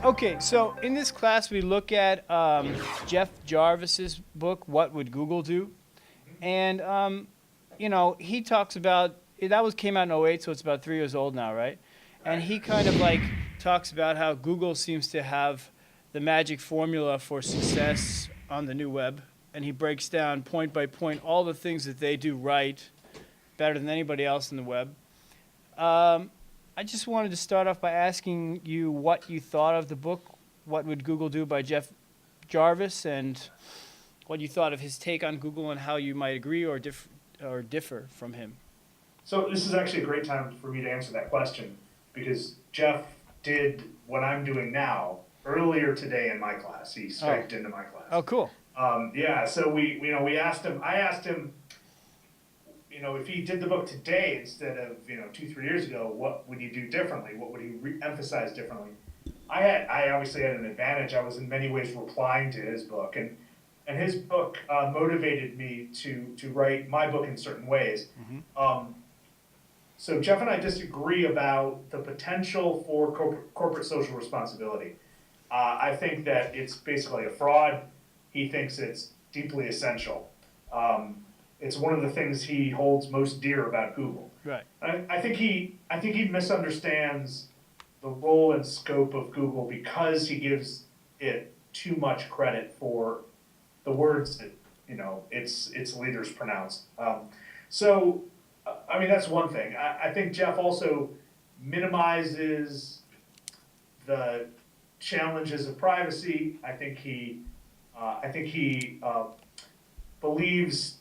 Okay, so in this class, we look at Jeff Jarvis's book, What Would Google Do? And, he talks about, came out in '08, so it's about 3 years old now, right? And Right. he kind of like talks about how Google seems to have the magic formula for success on the new web. And he breaks down point by point all the things that they do right, better than anybody else in the web. Um, I just wanted to start off by asking you what you thought of the book, What Would Google Do by Jeff Jarvis, and what you thought of his take on Google and how you might agree or differ from him. So this is actually a great time for me to answer that question because Jeff did what I'm doing now earlier today in my class. He Oh, striked into my class. oh, cool. Yeah, so we asked him. I asked him, if he did the book today instead of 2, 3 years ago, what would he do differently? What would he emphasize differently? I obviously had an advantage. I was in many ways replying to his book, and his book motivated me to write my book in certain ways. Mm-hmm. So Jeff and I disagree about the potential for corporate social responsibility. I think that it's basically a fraud. He thinks it's deeply essential. It's one of the things he holds most dear about Google. Right. I think he misunderstands the role and scope of Google because he gives it too much credit for the words that its leaders pronounce. That's one thing. I think Jeff also minimizes the challenges of privacy. I think he believes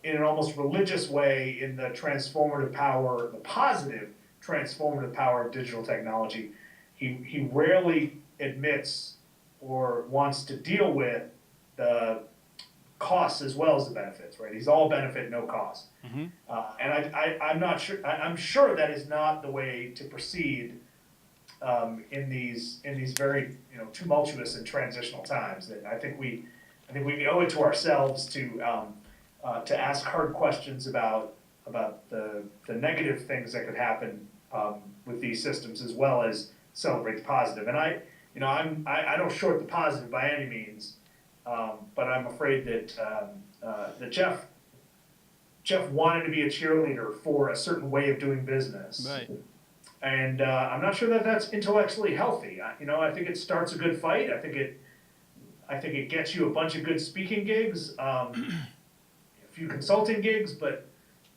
in an almost religious way in the transformative power, the positive transformative power of digital technology. He rarely admits or wants to deal with the costs as well as the benefits, right? He's all benefit, no cost. Mm-hmm. I'm not sure. I'm sure that is not the way to proceed in these very tumultuous and transitional times. That I think we owe it to ourselves to ask hard questions about the negative things that could happen with these systems, as well as celebrate the positive. And I don't short the positive by any means, but I'm afraid that Jeff wanted to be a cheerleader for a certain way of doing business. Right. And I'm not sure that that's intellectually healthy. I think it starts a good fight. I think it gets you a bunch of good speaking gigs, a few consulting gigs, but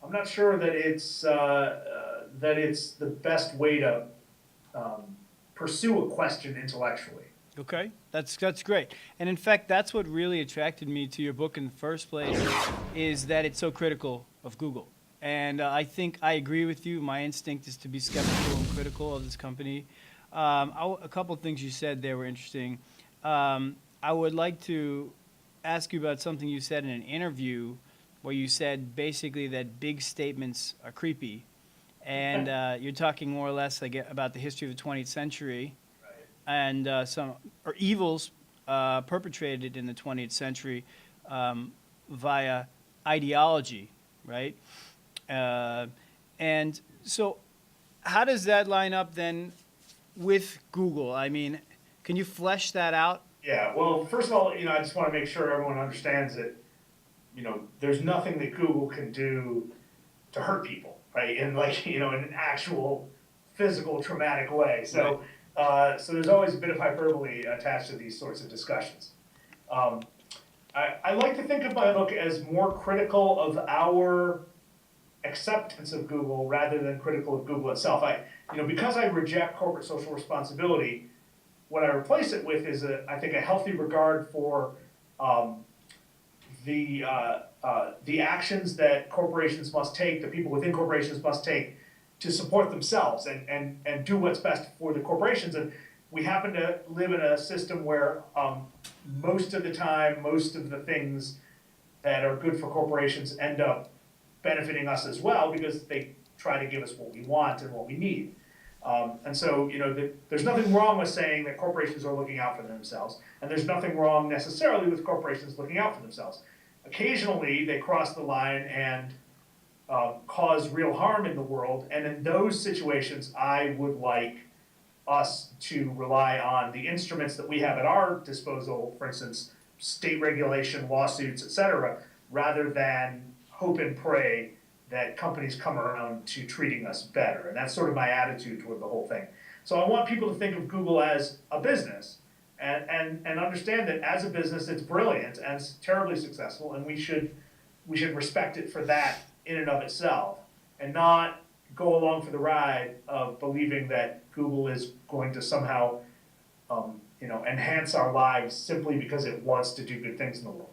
I'm not sure that it's the best way to pursue a question intellectually. Okay, that's great. And in fact, that's what really attracted me to your book in the first place, is that it's so critical of Google. And I think I agree with you. My instinct is to be skeptical and critical of this company. A couple of things you said there were interesting. I would like to ask you about something you said in an interview where you said basically that big statements are creepy. And you're talking more or less about the history of the 20th century and some evils perpetrated in the 20th century via ideology, right? And so how does that line up then with Google? I mean, can you flesh that out? Yeah, well, first of all, I just want to make sure everyone understands that, there's nothing that Google can do to hurt people, right? In in an actual physical traumatic way. So, so there's always a bit of hyperbole attached to these sorts of discussions. I like to think of my book as more critical of our acceptance of Google rather than critical of Google itself. Because I reject corporate social responsibility, what I replace it with is I think a healthy regard for the actions that corporations must take, the people within corporations must take to support themselves and do what's best for the corporations. And we happen to live in a system where most of the time, most of the things that are good for corporations end up benefiting us as well because they try to give us what we want and what we need. And so, there's nothing wrong with saying that corporations are looking out for themselves, and there's nothing wrong necessarily with corporations looking out for themselves. Occasionally, they cross the line and cause real harm in the world, and in those situations, I would like us to rely on the instruments that we have at our disposal, for instance, state regulation, lawsuits, et cetera, rather than hope and pray that companies come around to treating us better. And that's sort of my attitude toward the whole thing. So I want people to think of Google as a business and understand that as a business, it's brilliant and it's terribly successful, and we should respect it for that in and of itself, and not go along for the ride of believing that Google is going to somehow, enhance our lives simply because it wants to do good things in the world.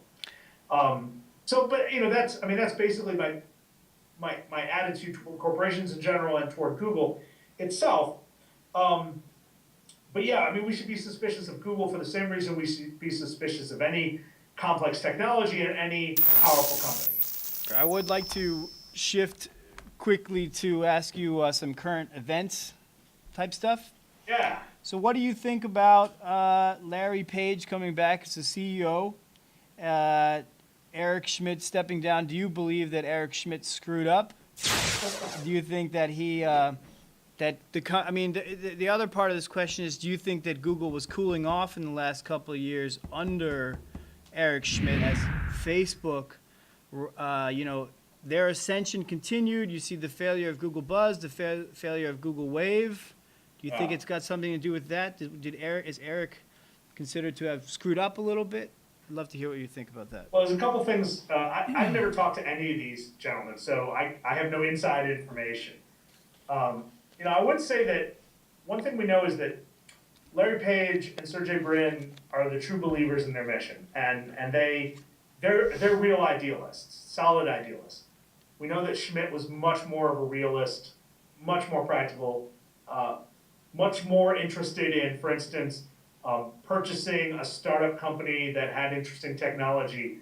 That's basically my attitude toward corporations in general and toward Google itself. But yeah, I mean, we should be suspicious of Google for the same reason we should be suspicious of any complex technology and any powerful company. I would like to shift quickly to ask you some current events type stuff. Yeah. So what do you think about Larry Page coming back as the CEO? Eric Schmidt stepping down. Do you believe that Eric Schmidt screwed up? Do you think that he the other part of this question is, do you think that Google was cooling off in the last couple of years under Eric Schmidt as Facebook, their ascension continued? You see the failure of Google Buzz, the failure of Google Wave. Do you think it's got something to do with that? Is Eric considered to have screwed up a little bit? I'd love to hear what you think about that. Well, there's a couple things. I've never talked to any of these gentlemen, so I have no inside information. I would say that one thing we know is that Larry Page and Sergey Brin are the true believers in their mission, and they're real idealists, solid idealists. We know that Schmidt was much more of a realist, much more practical, much more interested in, for instance, purchasing a startup company that had interesting technology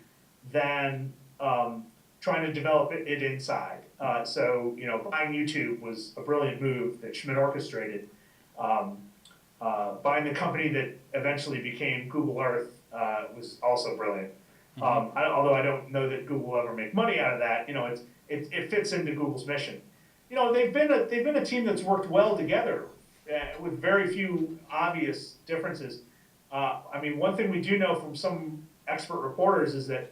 than trying to develop it inside. Buying YouTube was a brilliant move that Schmidt orchestrated. Buying the company that eventually became Google Earth was also brilliant. Although I don't know that Google will ever make money out of that, it fits into Google's mission. They've been a team that's worked well together with very few obvious differences. One thing we do know from some expert reporters is that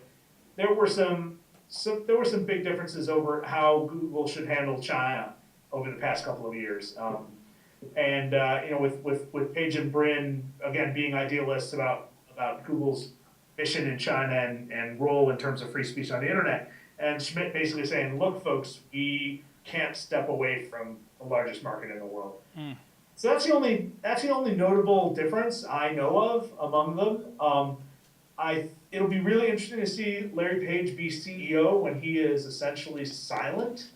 there were some big differences over how Google should handle China over the past couple of years. With Page and Brin, again, being idealists about Google's mission in China and role in terms of free speech on the internet, and Schmidt basically saying, look, folks, we can't step away from the largest market in the world. So that's the only notable difference I know of among them. It'll be really interesting to see Larry Page be CEO when he is essentially silent.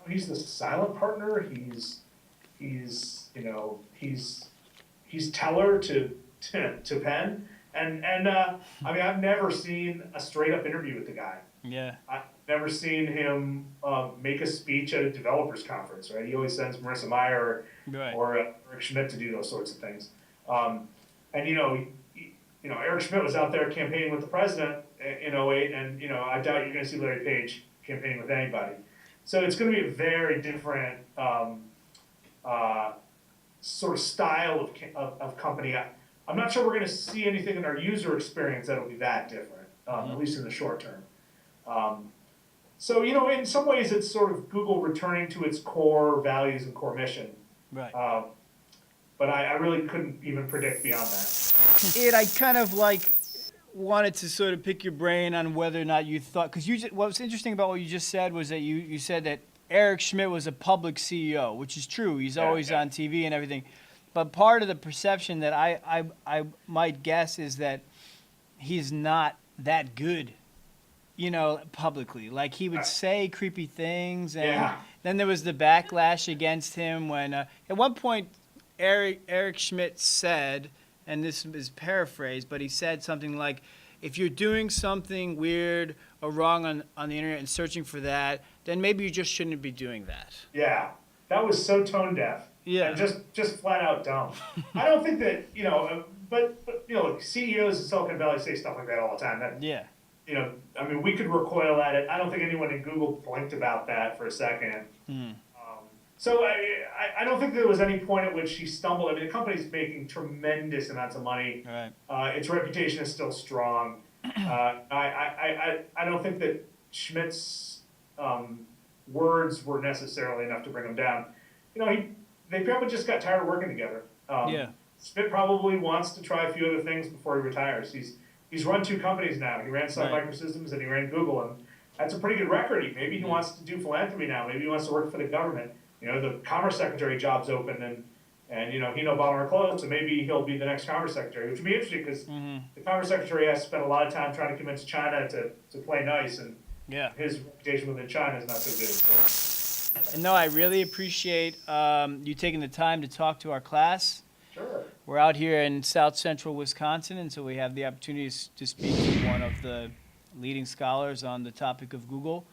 He's the silent partner. He's teller to pen. I've never seen a straight up interview with the guy. Yeah. I've never seen him make a speech at a developers conference, right? He always sends Marissa Mayer or Eric Schmidt to do those sorts of things. Eric Schmidt was out there campaigning with the president in 2008, and I doubt you're going to see Larry Page campaigning with anybody. So it's going to be a very different sort of style of company. I'm not sure we're going to see anything in our user experience that'll be that different, at least in the short term. In some ways, it's sort of Google returning to its core values and core mission. Right. But I really couldn't even predict beyond that. I kind of wanted to sort of pick your brain on whether or not you thought, because what was interesting about what you just said was that you said that Eric Schmidt was a public CEO, which is true. He's always on TV and everything. But part of the perception that I might guess is that he's not that good, publicly. Like, he would say creepy things, and then there was the backlash against him when, at one point, Eric Schmidt said, and this is paraphrased, but he said something like, if you're doing something weird or wrong on the internet and searching for that, then maybe you just shouldn't be doing that. Yeah, that was so tone deaf. Yeah. And just flat out dumb. I don't think that, but CEOs in Silicon Valley say stuff like that all the time. We could recoil at it. I don't think anyone in Google blinked about that for a second. So I don't think there was any point at which she stumbled. I mean, the company's making tremendous amounts of money. Right. Its reputation is still strong. I don't think that Schmidt's words were necessarily enough to bring him down. You know, they probably just got tired of working together. Yeah. Schmidt probably wants to try a few other things before he retires. He's run 2 companies now. He ran Sun Right. Microsystems and he ran Google, and that's a pretty good record. Maybe he wants to do philanthropy now. Maybe he wants to work for the government. You know, the Commerce Secretary job's open, and you know, he and Obama are close, so maybe he'll be the next Commerce Secretary, which would be interesting because the Commerce Secretary has spent a lot of time trying to convince China to play nice, and Yeah. his reputation within China is not so good. So. And no, I really appreciate you taking the time to talk to our class. Sure. We're out here in South Central Wisconsin, and so we have the opportunity to speak to one of the leading scholars on the topic of Google.